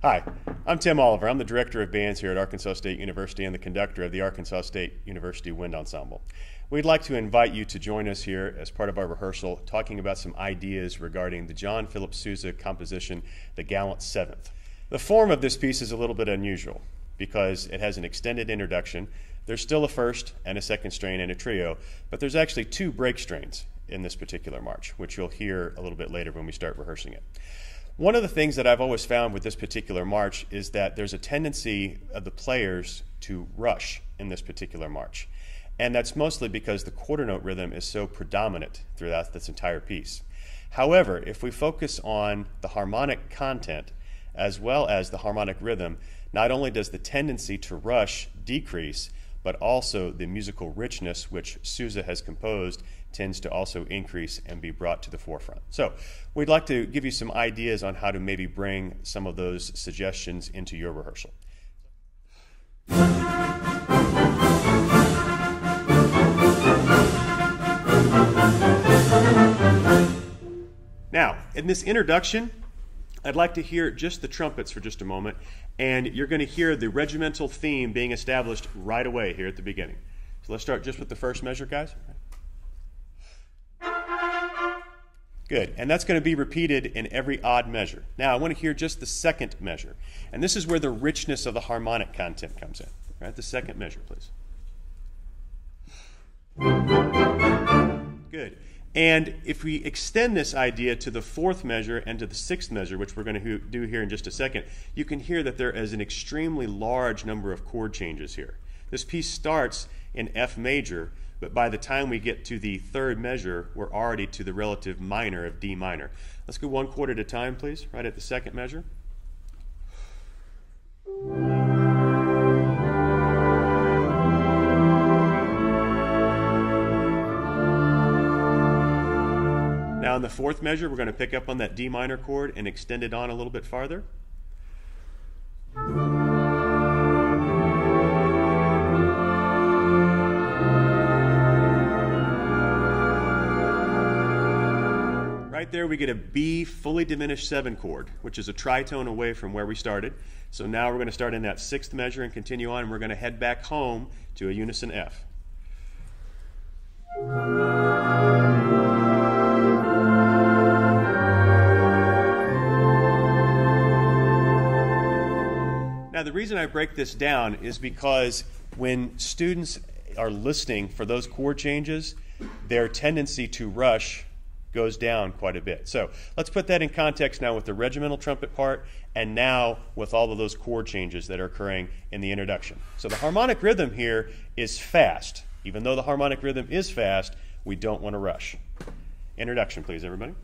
Hi, I'm Tim Oliver. I'm the Director of Bands here at Arkansas State University and the conductor of the Arkansas State University Wind Ensemble. We'd like to invite you to join us here as part of our rehearsal, talking about some ideas regarding the John Philip Sousa composition, the Gallant 7th. The form of this piece is a little bit unusual because it has an extended introduction. There's still a first and a second strain and a trio, but there's actually two break strains in this particular march, which you'll hear a little bit later when we start rehearsing it. One of the things that I've always found with this particular march is that there's a tendency of the players to rush in this particular march. And that's mostly because the quarter note rhythm is so predominant throughout this entire piece. However, if we focus on the harmonic content as well as the harmonic rhythm, not only does the tendency to rush decrease, but also the musical richness which Sousa has composed tends to also increase and be brought to the forefront. So we'd like to give you some ideas on how to maybe bring some of those suggestions into your rehearsal. Now, in this introduction, I'd like to hear just the trumpets for just a moment, and you're going to hear the regimental theme being established right away here at the beginning. So let's start just with the first measure, guys. Good, and that's going to be repeated in every odd measure. Now I want to hear just the second measure, and this is where the richness of the harmonic content comes in. All right, the second measure, please. Good. And if we extend this idea to the fourth measure and to the sixth measure, which we're going to do here in just a second, you can hear that there is an extremely large number of chord changes here. This piece starts in F major, but by the time we get to the third measure, we're already to the relative minor of D minor. Let's go one chord at a time, please, right at the second measure. Now in the fourth measure, we're going to pick up on that D minor chord and extend it on a little bit farther. Right there we get a B fully diminished 7 chord, which is a tritone away from where we started. So now we're going to start in that sixth measure and continue on, and we're going to head back home to a unison F. Now the reason I break this down is because when students are listening for those chord changes, their tendency to rush goes down quite a bit. So let's put that in context now with the regimental trumpet part and now with all of those chord changes that are occurring in the introduction. So the harmonic rhythm here is fast. Even though the harmonic rhythm is fast, we don't want to rush. Introduction, please, everybody.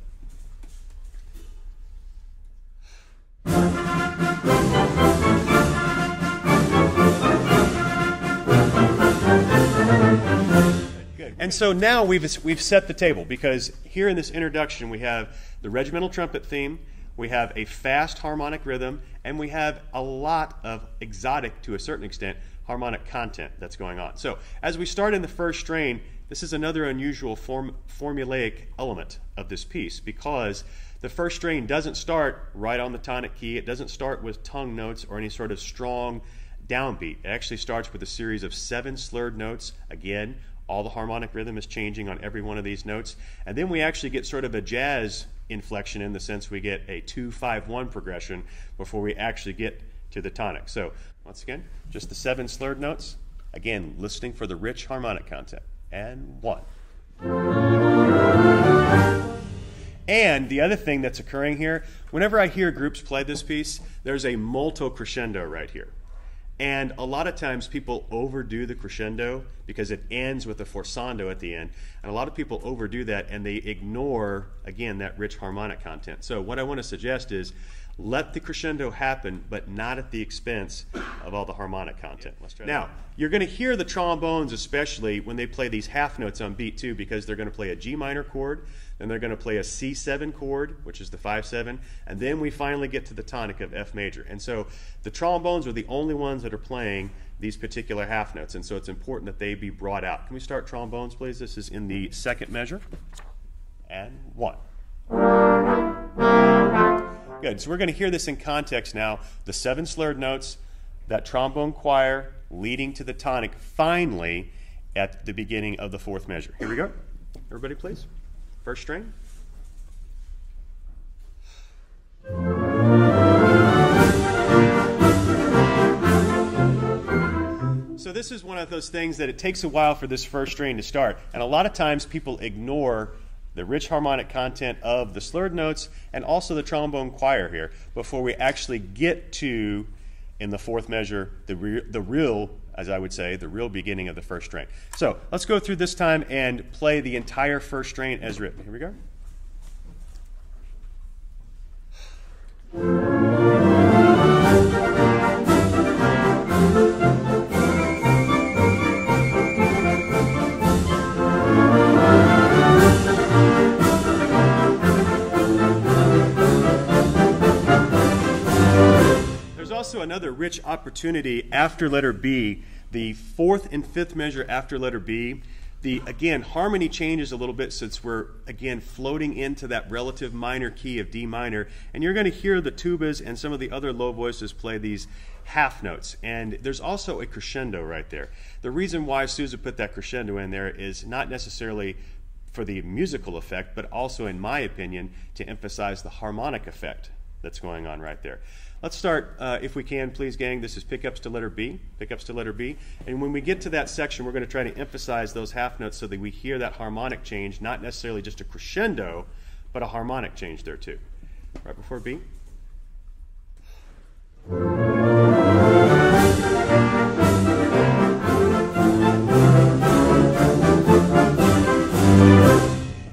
And so now we've set the table, because here in this introduction we have the regimental trumpet theme, we have a fast harmonic rhythm, and we have a lot of exotic, to a certain extent, harmonic content that's going on. So as we start in the first strain, this is another unusual formulaic element of this piece, because the first strain doesn't start right on the tonic key, it doesn't start with tongue notes or any sort of strong downbeat. It actually starts with a series of 7 slurred notes. Again, all the harmonic rhythm is changing on every one of these notes. And then we actually get sort of a jazz inflection in the sense we get a 2-5-1 progression before we actually get to the tonic. So once again, just the 7 slurred notes. Again, listening for the rich harmonic content. And 1. And the other thing that's occurring here, whenever I hear groups play this piece, there's a molto crescendo right here. And a lot of times people overdo the crescendo because it ends with a forzando at the end. And a lot of people overdo that and they ignore, again, that rich harmonic content. So what I want to suggest is let the crescendo happen, but not at the expense of all the harmonic content. Let's try now, you're going to hear the trombones, especially when they play these half notes on beat 2, because they're going to play a G minor chord, then they're going to play a C7 chord, which is the 5-7, and then we finally get to the tonic of F major. And so the trombones are the only ones that are playing these particular half notes, and so it's important that they be brought out. Can we start trombones, please? This is in the second measure. And 1. Good. So we're going to hear this in context now. The 7 slurred notes, that trombone choir leading to the tonic finally at the beginning of the 4th measure. Here we go. Everybody, please. First string. So this is one of those things that it takes a while for this first string to start. And a lot of times people ignore the rich harmonic content of the slurred notes and also the trombone choir here before we actually get to, in the 4th measure, the real, as I would say, the real beginning of the first string. So let's go through this time and play the entire first string as written. Here we go. Also another rich opportunity after letter B, the 4th and 5th measure after letter B. Again, harmony changes a little bit since we're, again, floating into that relative minor key of D minor. And you're going to hear the tubas and some of the other low voices play these half notes. And there's also a crescendo right there. The reason why Sousa put that crescendo in there is not necessarily for the musical effect, but also, in my opinion, to emphasize the harmonic effect that's going on right there. Let's start, if we can, please, gang. This is pickups to letter B, pickups to letter B. And when we get to that section, we're going to try to emphasize those half notes so that we hear that harmonic change, not necessarily just a crescendo, but a harmonic change there too. Right before B.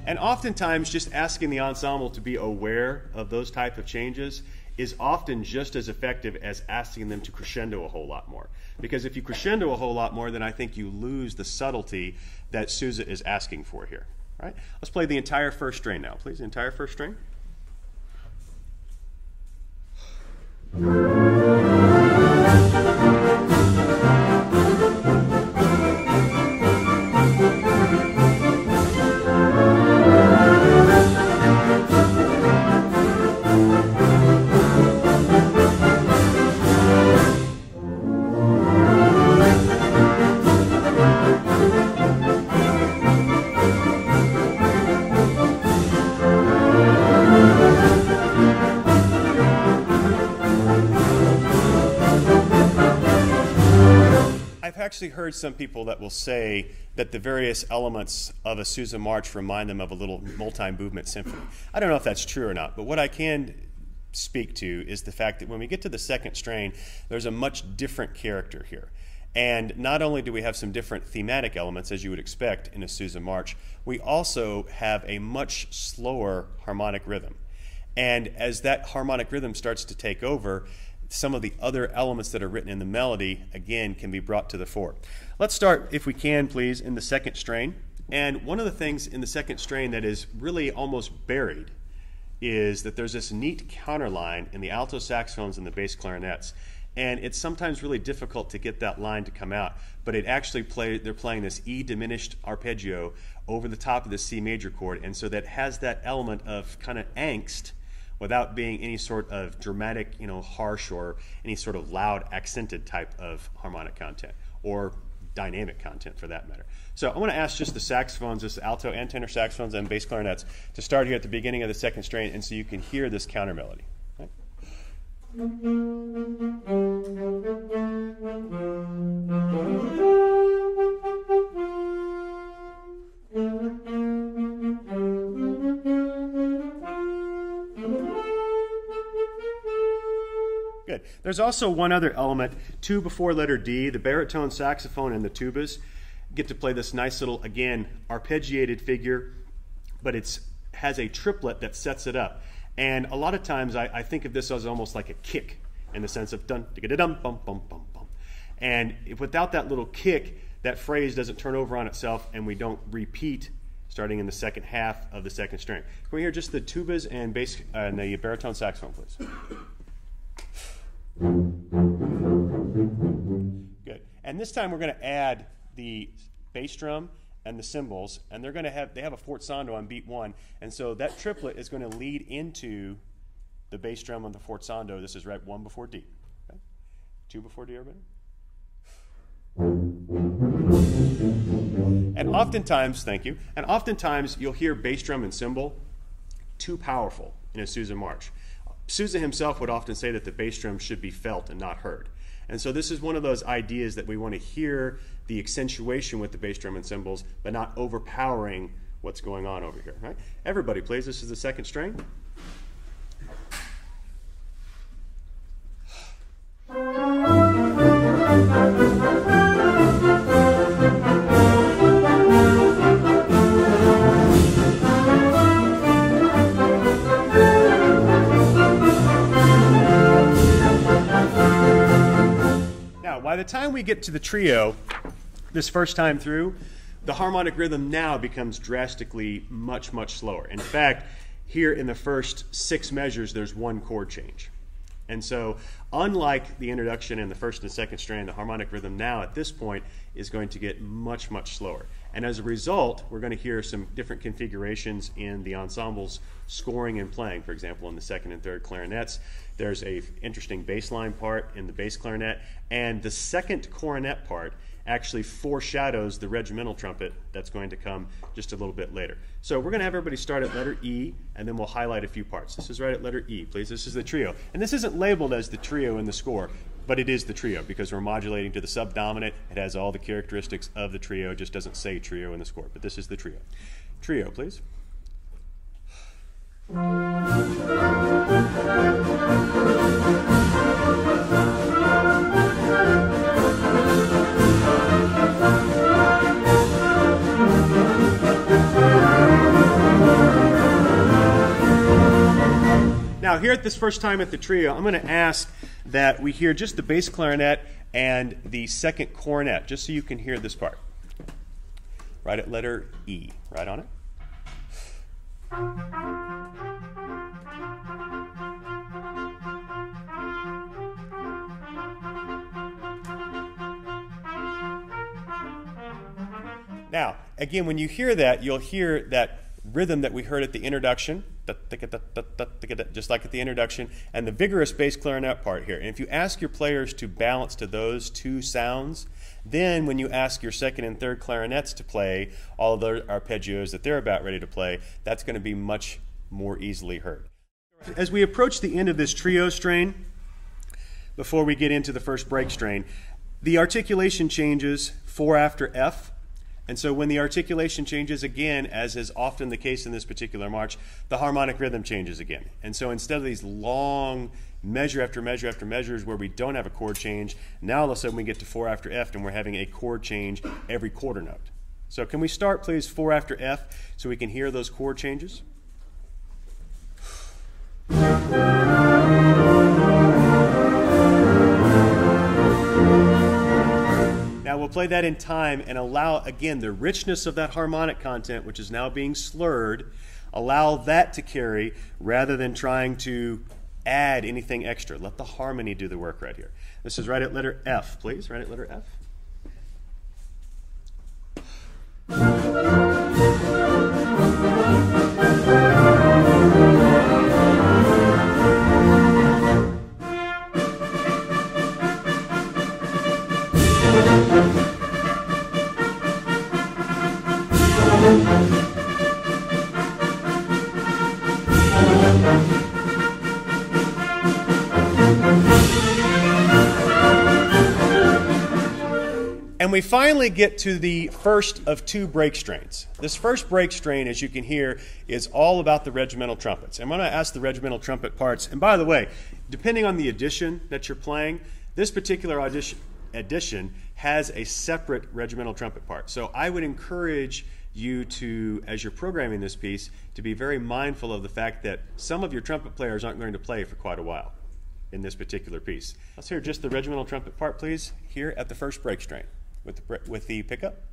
And oftentimes, just asking the ensemble to be aware of those type of changes is often just as effective as asking them to crescendo a whole lot more. Because if you crescendo a whole lot more, then I think you lose the subtlety that Sousa is asking for here. All right? Let's play the entire first string now, please. The entire first string. Actually heard some people that will say that the various elements of a Sousa march remind them of a little multi-movement symphony. I don't know if that's true or not, but what I can speak to is the fact that when we get to the second strain, there's a much different character here. And not only do we have some different thematic elements, as you would expect in a Sousa march, we also have a much slower harmonic rhythm. And as that harmonic rhythm starts to take over, some of the other elements that are written in the melody, again, can be brought to the fore. Let's start, if we can, please, in the second strain. And one of the things in the second strain that is really almost buried is that there's this neat counterline in the alto saxophones and the bass clarinets. And it's sometimes really difficult to get that line to come out, but it actually they're playing this E diminished arpeggio over the top of the C major chord, and so that has that element of kind of angst without being any sort of dramatic, harsh or any sort of loud accented type of harmonic content or dynamic content for that matter. So I want to ask just the saxophones, just the alto and tenor saxophones and bass clarinets to start here at the beginning of the second strain, and so you can hear this counter melody. Right? Good. There's also one other element, 2 before letter D, the baritone saxophone and the tubas get to play this nice little, again, arpeggiated figure, but it has a triplet that sets it up. And a lot of times I think of this as almost like a kick in the sense of dun, digga dum, bum, bum, bum, bum. And without that little kick, that phrase doesn't turn over on itself and we don't repeat starting in the second half of the second string. Can we hear just the tubas and bass and the baritone saxophone, please? Good. And this time we're going to add the bass drum and the cymbals, and they have a forzando on beat 1, and so that triplet is going to lead into the bass drum on the forzando, this is right 1 before D. Okay? 2 before D, everybody? And oftentimes, thank you, and oftentimes you'll hear bass drum and cymbal too powerful in a Sousa march. Sousa himself would often say that the bass drum should be felt and not heard. And so this is one of those ideas that we want to hear the accentuation with the bass drum and cymbals, but not overpowering what's going on over here. Right? Everybody, please. This is the second string. By the time we get to the trio, this first time through, the harmonic rhythm now becomes drastically much slower. In fact, here in the first 6 measures, there's 1 chord change. And so, unlike the introduction in the first and second strain, the harmonic rhythm now at this point is going to get much slower. And as a result, we're going to hear some different configurations in the ensemble's scoring and playing. For example, in the second and third clarinets, there's an interesting bass line part in the bass clarinet, and the second cornet part actually foreshadows the regimental trumpet that's going to come just a little bit later. So we're going to have everybody start at letter E, and then we'll highlight a few parts. This is right at letter E, please. This is the trio. And this isn't labeled as the trio in the score, but it is the trio because we're modulating to the subdominant. It has all the characteristics of the trio. It just doesn't say trio in the score, but this is the trio. Trio, please. Now, here at this first time at the trio, I'm going to ask that we hear just the bass clarinet and the second cornet, just so you can hear this part. Right at letter E, right on it. Now, again, when you hear that, you'll hear that rhythm that we heard at the introduction, just like at the introduction, and the vigorous bass clarinet part here. And if you ask your players to balance to those 2 sounds, then when you ask your second and third clarinets to play all of the arpeggios that they're about ready to play, that's going to be much more easily heard. As we approach the end of this trio strain, before we get into the first break strain, the articulation changes 4 after F. And so when the articulation changes again, as is often the case in this particular march, the harmonic rhythm changes again. And so instead of these long measure after measure after measures where we don't have a chord change, now all of a sudden we get to 4 after F and we're having a chord change every quarter note. So can we start, please, 4 after F so we can hear those chord changes? Now we'll play that in time and allow, again, the richness of that harmonic content, which is now being slurred, allow that to carry rather than trying to add anything extra. Let the harmony do the work right here. This is right at letter F, please. Right at letter F. And we finally get to the first of 2 break strains. This first break strain, as you can hear, is all about the regimental trumpets. I'm going to ask the regimental trumpet parts. And by the way, depending on the edition that you're playing, this particular edition has a separate regimental trumpet part. So I would encourage you to, as you're programming this piece, to be very mindful of the fact that some of your trumpet players aren't going to play for quite a while in this particular piece. Let's hear just the regimental trumpet part, please, here at the first break strain with the pickup.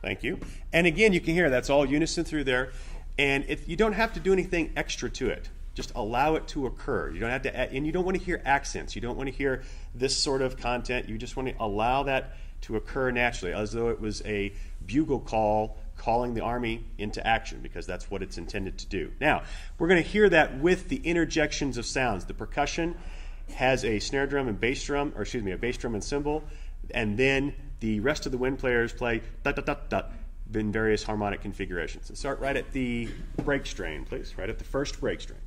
Thank you. And again, you can hear that's all unison through there. And you don't have to do anything extra to it. Just allow it to occur. You don't have to add, and you don't want to hear accents. You don't want to hear this sort of content. You just want to allow that to occur naturally, as though it was a bugle call calling the army into action, because that's what it's intended to do. Now, we're going to hear that with the interjections of sounds. The percussion has a snare drum and bass drum, or excuse me, a bass drum and cymbal, and then the rest of the wind players play da-da-da-da in various harmonic configurations. So start right at the break strain, please, right at the first break strain.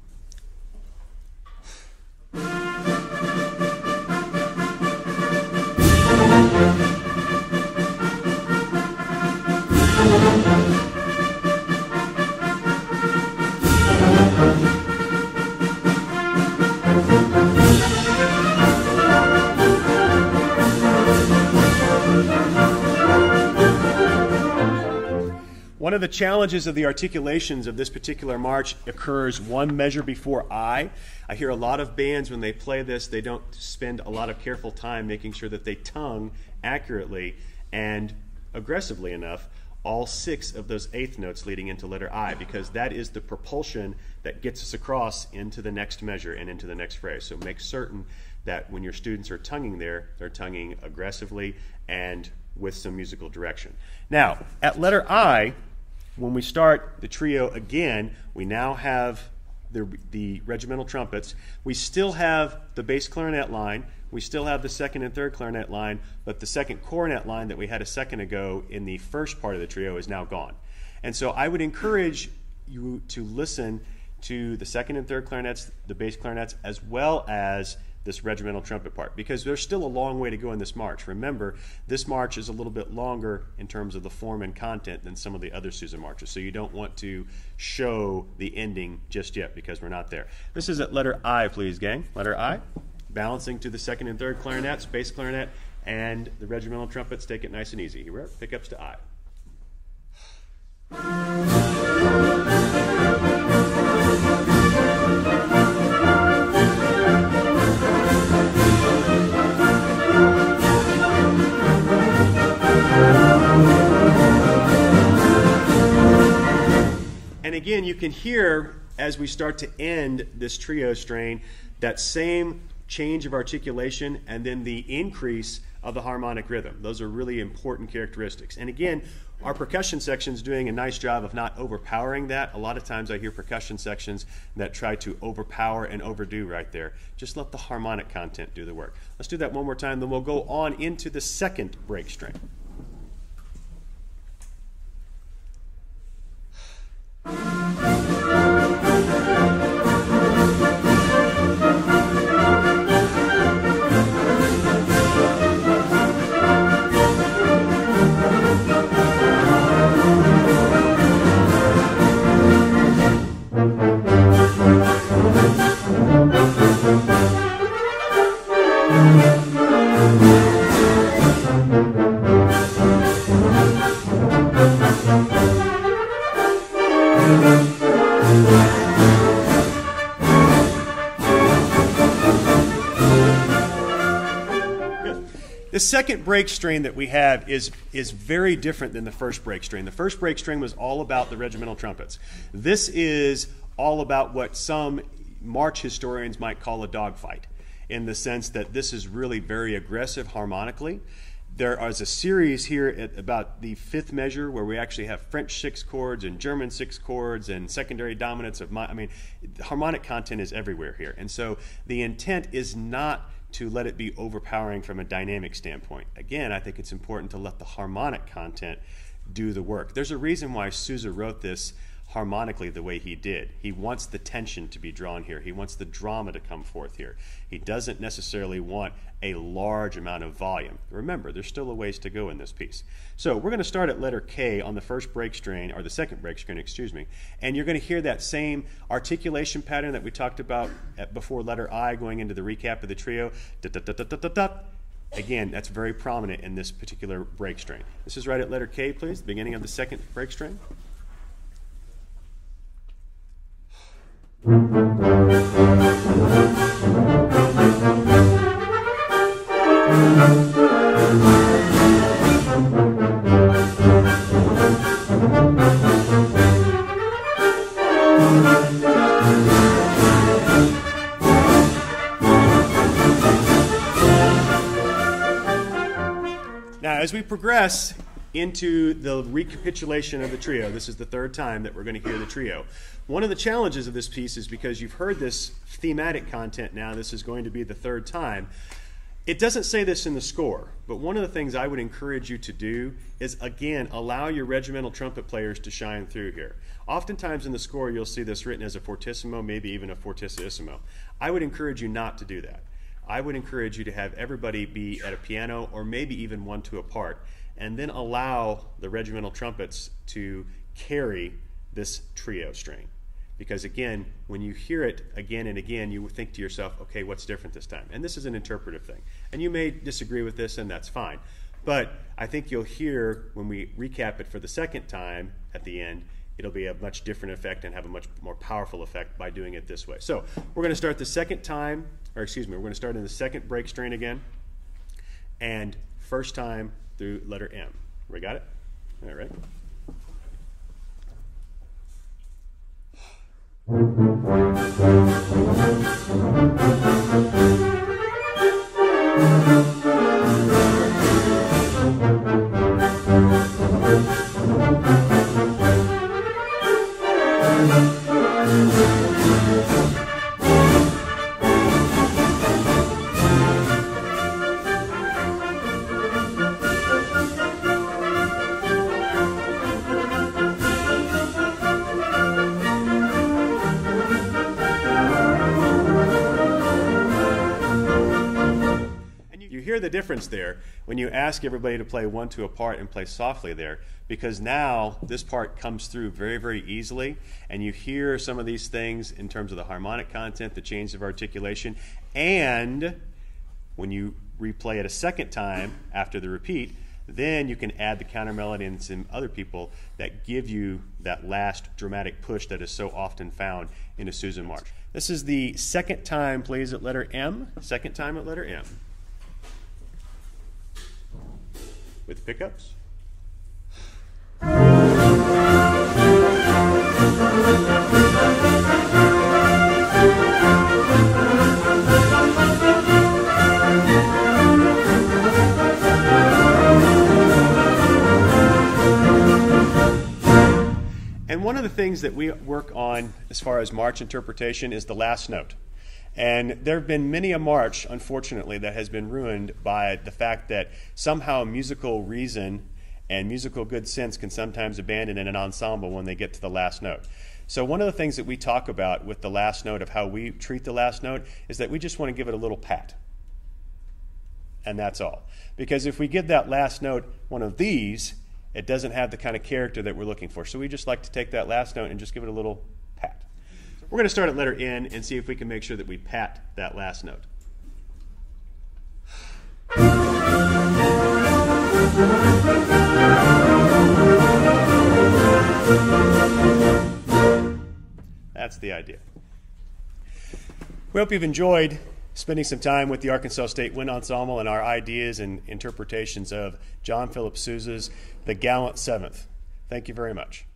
One of the challenges of the articulations of this particular march occurs one measure before I. I hear a lot of bands when they play this, they don't spend a lot of careful time making sure that they tongue accurately and aggressively enough all 6 of those eighth notes leading into letter I, because that is the propulsion that gets us across into the next measure and into the next phrase. So make certain that when your students are tonguing there, they're tonguing aggressively and with some musical direction. Now, at letter I, when we start the trio again, we now have the regimental trumpets. We still have the bass clarinet line. We still have the second and third clarinet line, but the second cornet line that we had a second ago in the first part of the trio is now gone. And so I would encourage you to listen to the second and third clarinets, the bass clarinets, as well as this regimental trumpet part, because there's still a long way to go in this march. Remember, this march is a little bit longer in terms of the form and content than some of the other Sousa marches, so you don't want to show the ending just yet because we're not there. This is at letter I, please, gang. Letter I, balancing to the second and third clarinets, bass clarinet, and the regimental trumpets. Take it nice and easy. Here we are, pickups to I. And again, you can hear, as we start to end this trio strain, that same change of articulation and then the increase of the harmonic rhythm. Those are really important characteristics. And again, our percussion section's doing a nice job of not overpowering that. A lot of times I hear percussion sections that try to overpower and overdo right there. Just let the harmonic content do the work. Let's do that one more time, then we'll go on into the second break strain. The second break strain that we have is very different than the first break strain. The first break strain was all about the regimental trumpets. This is all about what some march historians might call a dogfight, in the sense that this is really very aggressive harmonically. There is a series here at about the 5th measure where we actually have French 6 chords and German 6 chords and secondary dominance of the harmonic content is everywhere here. And so the intent is not to let it be overpowering from a dynamic standpoint. Again, I think it's important to let the harmonic content do the work. There's a reason why Sousa wrote this harmonically the way he did. He wants the tension to be drawn here. He wants the drama to come forth here. He doesn't necessarily want a large amount of volume. Remember, there's still a ways to go in this piece. So we're going to start at letter K on the first break strain, or the second break strain, excuse me, and you're going to hear that same articulation pattern that we talked about before letter I, going into the recap of the trio. Da-da-da-da-da-da-da. Again, that's very prominent in this particular break strain. This is right at letter K, please, the beginning of the second break strain. Now, as we progress into the recapitulation of the trio, this is the third time that we're going to hear the trio. One of the challenges of this piece is because you've heard this thematic content now, this is going to be the third time. It doesn't say this in the score, but one of the things I would encourage you to do is, again, allow your regimental trumpet players to shine through here. Oftentimes in the score you'll see this written as a fortissimo, maybe even a fortissimo. I would encourage you not to do that. I would encourage you to have everybody be at a piano or maybe even one to a part, and then allow the regimental trumpets to carry this trio string. Because again, when you hear it again and again, you think to yourself, okay, what's different this time? And this is an interpretive thing. And you may disagree with this, and that's fine. But I think you'll hear when we recap it for the second time at the end, it'll be a much different effect and have a much more powerful effect by doing it this way. So we're going to start the second time, or excuse me, we're going to start in the second break strain again, and first time through letter M. We got it? All right. The difference there when you ask everybody to play one to a part and play softly there, because now this part comes through very, very easily, and you hear some of these things in terms of the harmonic content, the change of articulation, and when you replay it a second time after the repeat, then you can add the counter melody and some other people that give you that last dramatic push that is so often found in a Sousa march. This is the second time plays at letter M, second time at letter M. With pickups. And one of the things that we work on as far as march interpretation is the last note. And there have been many a march, unfortunately, that has been ruined by the fact that somehow musical reason and musical good sense can sometimes abandon in an ensemble when they get to the last note. So one of the things that we talk about with the last note, of how we treat the last note, is that we just want to give it a little pat. And that's all. Because if we give that last note one of these, it doesn't have the kind of character that we're looking for. So we just like to take that last note and just give it a little pat. We're going to start at letter N and see if we can make sure that we pat that last note. That's the idea. We hope you've enjoyed spending some time with the Arkansas State Wind Ensemble and our ideas and interpretations of John Philip Sousa's The Gallant Seventh. Thank you very much.